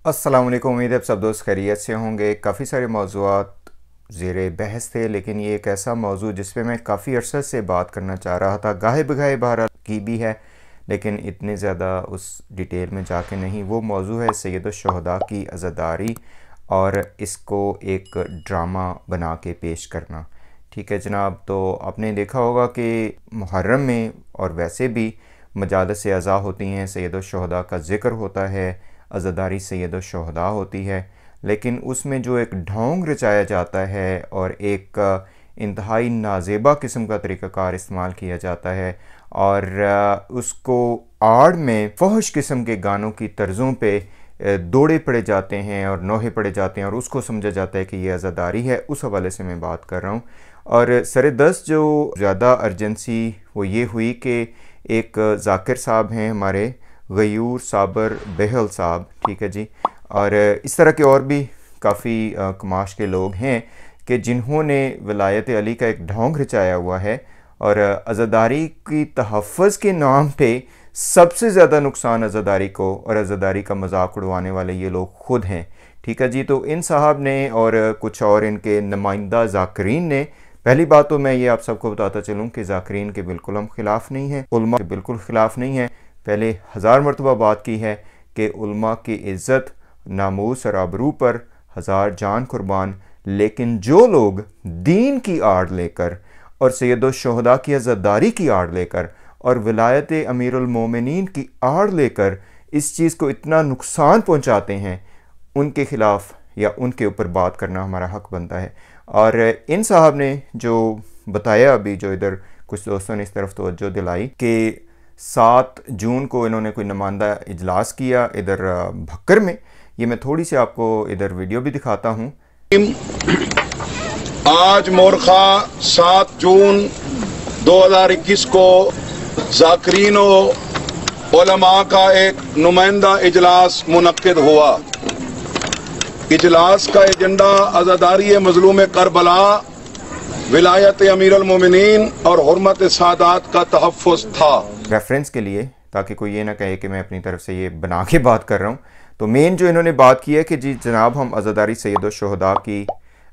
अस्सलाम वालेकुम। उम्मीद है आप सब दोस्त खैरियत से होंगे। काफ़ी सारे मौज़ूआत ज़ेरे बहस थे, लेकिन ये एक ऐसा मौजू जिस पे मैं काफ़ी अरसे से बात करना चाह रहा था। गाहे बगाहे बहरहाल की भी है, लेकिन इतने ज़्यादा उस डिटेल में जाके नहीं। वो मौजू है सैयदुश्शुहदा की अज़ादारी और इसको एक ड्रामा बना के पेश करना। ठीक है जनाब, तो आपने देखा होगा कि मुहर्रम में और वैसे भी मजालिस अज़ा होती हैं, सैयदुश्शुहदा का ज़िक्र होता है, अज़ादारी सैयदुश्शुहदा होती है, लेकिन उसमें जो एक ढोंग रचाया जाता है और एक इंतहाई नाजेबा किस्म का तरीक़ाकार इस्तेमाल किया जाता है और उसको आड़ में फहश किस्म के गानों की तर्ज़ों पे दौड़े पड़े जाते हैं और नोहे पड़े जाते हैं और उसको समझा जाता है कि ये अज़ादारी है। उस हवाले से मैं बात कर रहा हूँ। और सर-ए-दस्त जो ज़्यादा अर्जेंसी वो ये हुई कि एक ज़ाकिर साहब हैं हमारे, गयूर साबर बहल साहब, ठीक है जी, और इस तरह के और भी काफ़ी कमाश के लोग हैं कि जिन्होंने विलायत अली का एक ढोंग रचाया हुआ है और अज़ादारी की तहफ़्फ़ुज़ के नाम पे सबसे ज़्यादा नुकसान अज़ादारी को और अज़ादारी का मजाक उड़वाने वाले ये लोग खुद हैं। ठीक है जी, तो इन साहब ने और कुछ और इनके नुमाइंदा ज़ाकिरीन ने, पहली बात तो मैं ये आप सबको बताता चलूँ कि ज़ाकिरीन के बिल्कुल हम ख़िलाफ़ नहीं हैं, उलमा के बिल्कुल ख़िलाफ़ नहीं हैं। पहले 1000 मरतबा बात की है कि उलमा की इज़्ज़त, नामूस और आबरू पर 1000 जान कुर्बान, लेकिन जो लोग दीन की आड़ लेकर और सैयदुश्शुहदा की अज़ादारी की आड़ लेकर और विलायत अमीरुल मोमिनीन की आड़ लेकर इस चीज़ को इतना नुकसान पहुँचाते हैं, उनके ख़िलाफ़ या उनके ऊपर बात करना हमारा हक़ बनता है। और इन साहब ने जो बताया, अभी जो इधर कुछ दोस्तों ने इस तरफ तवज्जो दिलाई कि 7 जून को इन्होंने कोई नुमाइंदा इजलास किया इधर भक्कर में। ये मैं थोड़ी सी आपको इधर वीडियो भी दिखाता हूँ। आज मोरखा 7 जून 2021 को ज़ाकिरीन उलमा का एक नुमाइंदा इजलास मुनक्किद हुआ। इजलास का एजेंडा अज़ादारी मज़लूम करबला, विलायत अमीरुल मोमिनीन और हुर्मत सादात का तहफ़्फ़ुज़ था। रेफरेंस के लिए, ताकि कोई ये ना कहे कि मैं अपनी तरफ से ये बना के बात कर रहा हूँ, तो मेन जो इन्होंने बात की है कि जी जनाब हम अज़ादारी सैयदुश्शुहदा की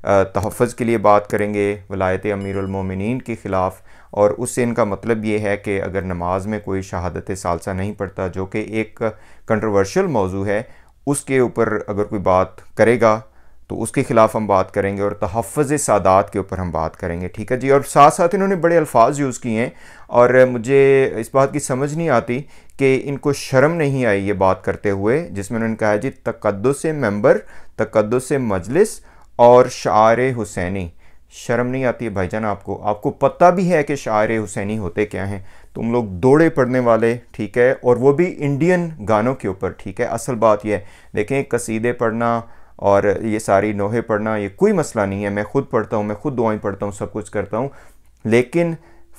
तहफ़्फ़ुज़ के लिए बात करेंगे, विलायत अमीरुल मोमिनीन के ख़िलाफ़। और उससे इनका मतलब ये है कि अगर नमाज में कोई शहादत सालसा नहीं पढ़ता, जो कि एक कंट्रोवर्शियल मौजू है, उसके ऊपर अगर कोई बात करेगा तो उसके ख़िलाफ़ हम बात करेंगे और तहफ़्फ़ुज़ सादात के ऊपर हम बात करेंगे। ठीक है जी। और साथ साथ इन्होंने बड़े अल्फाज यूज़ किए हैं और मुझे इस बात की समझ नहीं आती कि इनको शर्म नहीं आई ये बात करते हुए, जिसमें उन्होंने कहा जी तक़द्दुस मेंबर, तक़द्दुस मजलिस और शाअरे हुसैनी। शर्म नहीं आती है भाईजान आपको? आपको पता भी है कि शाअरे हुसैनी होते क्या हैं? तुम लोग दौड़े पढ़ने वाले, ठीक है, और वो भी इंडियन गानों के ऊपर। ठीक है, असल बात यह है, देखें कसीदे पढ़ना और ये सारी नोहे पढ़ना ये कोई मसला नहीं है, मैं खुद पढ़ता हूँ, मैं खुद दुआएं पढ़ता हूँ, सब कुछ करता हूँ, लेकिन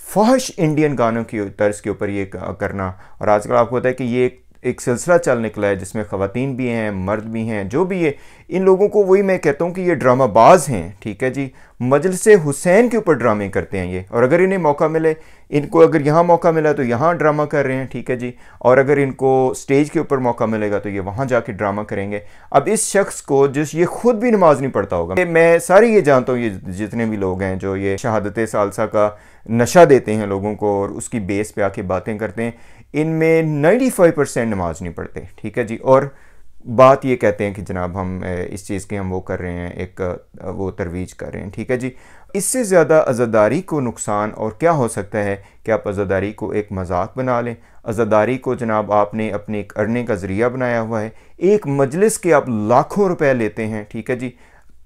फहश इंडियन गानों की तर्ज के ऊपर ये करना। और आजकल आपको पता है कि ये एक सिलसिला चल निकला है जिसमें ख़वातीन भी हैं, मर्द भी हैं, जो भी ये, इन लोगों को वही मैं कहता हूँ कि ये ड्रामाबाज हैं। ठीक है जी, मजलिस हुसैन के ऊपर ड्रामे करते हैं ये, और अगर इन्हें मौका मिले, इनको अगर यहाँ मौका मिला तो यहाँ ड्रामा कर रहे हैं। ठीक है जी, और अगर इनको स्टेज के ऊपर मौका मिलेगा तो ये वहाँ जाके ड्रामा करेंगे। अब इस शख्स को, जिस ये खुद भी नमाज नहीं पढ़ता होगा, मैं सारी ये जानता हूँ, ये जितने भी लोग हैं जो ये शहादत सालसा का नशा देते हैं लोगों को और उसकी बेस पे आके बातें करते हैं, इनमें 95% नमाज नहीं पढ़ते। ठीक है जी, और बात ये कहते हैं कि जनाब हम इस चीज़ की हम वो कर रहे हैं, एक वो तरवीज कर रहे हैं। ठीक है जी, इससे ज़्यादा अज़ादारी को नुकसान और क्या हो सकता है कि आप अज़ादारी को एक मजाक बना लें। अज़ादारी को जनाब आपने अपने एक अर्ने का ज़रिया बनाया हुआ है, एक मजलिस के आप लाखों रुपए लेते हैं। ठीक है जी,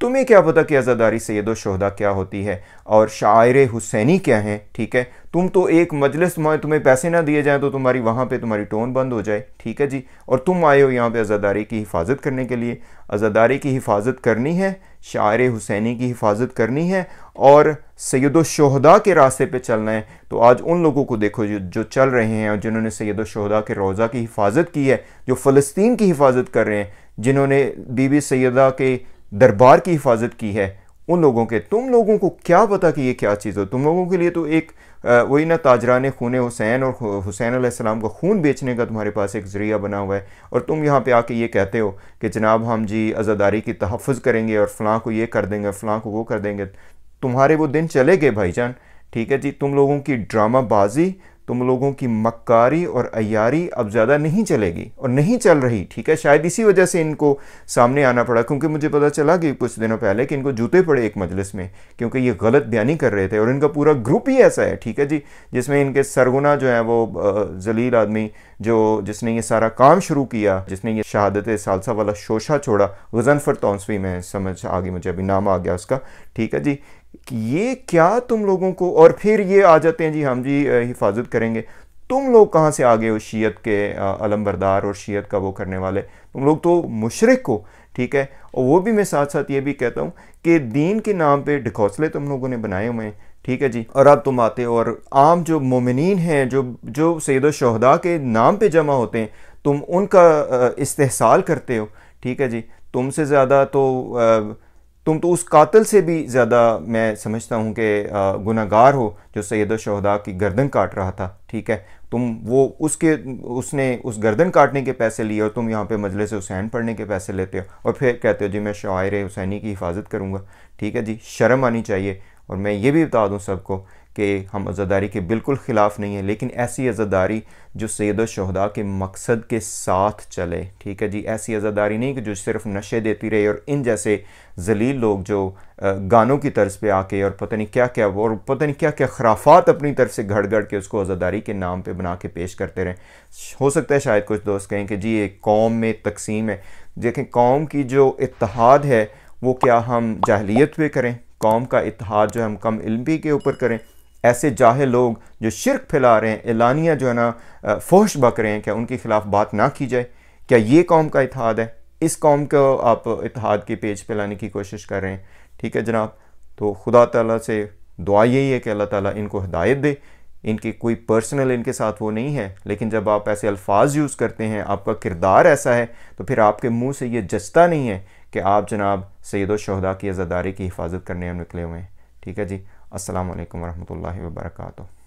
तुम्हें क्या पता कि अज़ादारी सैयदुश्शुहदा क्या होती है और शायर हुसैनी क्या हैं। ठीक है, तुम तो एक मजलिस में तुम्हें पैसे ना दिए जाएं तो तुम्हारी वहाँ पे तुम्हारी टोन बंद हो जाए। ठीक है जी, और तुम आए हो यहाँ पे अज़ादारी की हिफाजत करने के लिए। अज़ादारी की हिफाजत करनी है, शायर हुसैनी की हिफाजत करनी है और सैयदुश्शुहदा के रास्ते पे चलना है। तो आज उन लोगों को देखो जो चल रहे हैं और जिन्होंने सैयदुश्शुहदा के रोज़ा की हिफाजत की है, जो फ़लस्तीन की हिफाजत कर रहे हैं, जिन्होंने बीबी सैयदा के दरबार की हिफाजत की है, उन लोगों के। तुम लोगों को क्या पता कि ये क्या चीज़ हो? तुम लोगों के लिए तो एक वही ना, ताजरान खून हुसैन और हुसैन अलैहिस्सलाम का खून बेचने का तुम्हारे पास एक ज़रिया बना हुआ है, और तुम यहाँ पे आके ये कहते हो कि जनाब हम जी आज़ादारी की तहफ़्फ़ुज़ करेंगे और फ़लाँ को ये कर देंगे, फ़लाँ को वो कर देंगे। तुम्हारे वो दिन चले गए भाईजान, ठीक है जी। तुम लोगों की ड्रामाबाजी, तुम लोगों की मक्कारी और अय्यारी अब ज़्यादा नहीं चलेगी और नहीं चल रही, ठीक है। शायद इसी वजह से इनको सामने आना पड़ा, क्योंकि मुझे पता चला कि कुछ दिनों पहले कि इनको जूते पड़े एक मजलिस में, क्योंकि ये गलत बयानी कर रहे थे। और इनका पूरा ग्रुप ही ऐसा है, ठीक है जी, जिसमें इनके सरगुना जो है वो जलील आदमी जिसने ये सारा काम शुरू किया, जिसने ये शहादत सालसा वाला शोशा छोड़ा, गज़नफ़र तौंसवी में समझ आ गई मुझे, अभी नाम आ गया उसका, ठीक है जी। ये क्या तुम लोगों को, और फिर ये आ जाते हैं जी हम जी हिफाजत करेंगे। तुम लोग कहाँ से आ गए हो शीयत के अलमबरदार और शीयत का वो करने वाले? तुम लोग तो मुशरिक हो, ठीक है। और वो भी मैं साथ साथ ये भी कहता हूँ कि दीन के नाम पे ढकोसले तुम लोगों ने बनाए हुए हैं, ठीक है जी। और अब तुम आते हो और आम जो मोमिनीन हैं, जो सैयद शुहदा के नाम पे जमा होते हैं, तुम उनका इस्तेहसाल करते हो, ठीक है जी। तुमसे ज़्यादा तो तुम तो उस कातिल से भी ज़्यादा मैं समझता हूँ कि गुनहगार हो जो सैयद शुहदा की गर्दन काट रहा था, ठीक है। तुम वो उसने उस गर्दन काटने के पैसे लिए और तुम यहाँ पे मजलिस हुसैन पढ़ने के पैसे लेते हो और फिर कहते हो जी मैं शायर हुसैनी की हिफाजत करूँगा, ठीक है जी। शर्म आनी चाहिए। और मैं ये भी बता दूँ सबको कि हम अज़ादारी के बिल्कुल ख़िलाफ़ नहीं है, लेकिन ऐसी अज़ादारी जो सैयद शुहदा के मकसद के साथ चले, ठीक है जी। ऐसी अज़ादारी नहीं कि जो सिर्फ नशे देती रहे और इन जैसे जलील लोग जो गानों की तर्ज पे आके और पता नहीं क्या क्या और पता नहीं क्या क्या खराफात अपनी तरफ से घड़ घड़ के उसको अज़ादारी के नाम पे बना के पेश करते रहें। हो सकता है शायद कुछ दोस्त कहें कि जी एक कौम में तकसीम है। देखें, कौम की जो इत्तेहाद है वो क्या हम जाहिलियत पे करें? कौम का इत्तेहाद जो हम कम इल्मी के ऊपर करें? ऐसे जाहिल लोग जो शिरक फैला रहे हैं, एलानिया जो है ना फोश बक रहे हैं, क्या उनके खिलाफ बात ना की जाए? क्या ये कौम का इत्तेहाद है? इस कौम को आप इत्तेहाद के पेज पे लाने की कोशिश कर रहे हैं, ठीक है जनाब। तो खुदा ताला से दुआ यही है कि अल्लाह ताला इनको हिदायत दे। इनकी कोई पर्सनल इनके साथ वो नहीं है, लेकिन जब आप ऐसे अल्फाज यूज़ करते हैं, आपका किरदार ऐसा है, तो फिर आपके मुंह से ये जचता नहीं है कि आप जनाब सैयद शुहदा की अज़ादारी की हिफाजत करने में निकले हुए हैं, ठीक है जी। अस्सलाम वालेकुम वरहमतुल्लाहि वबरकातुहू।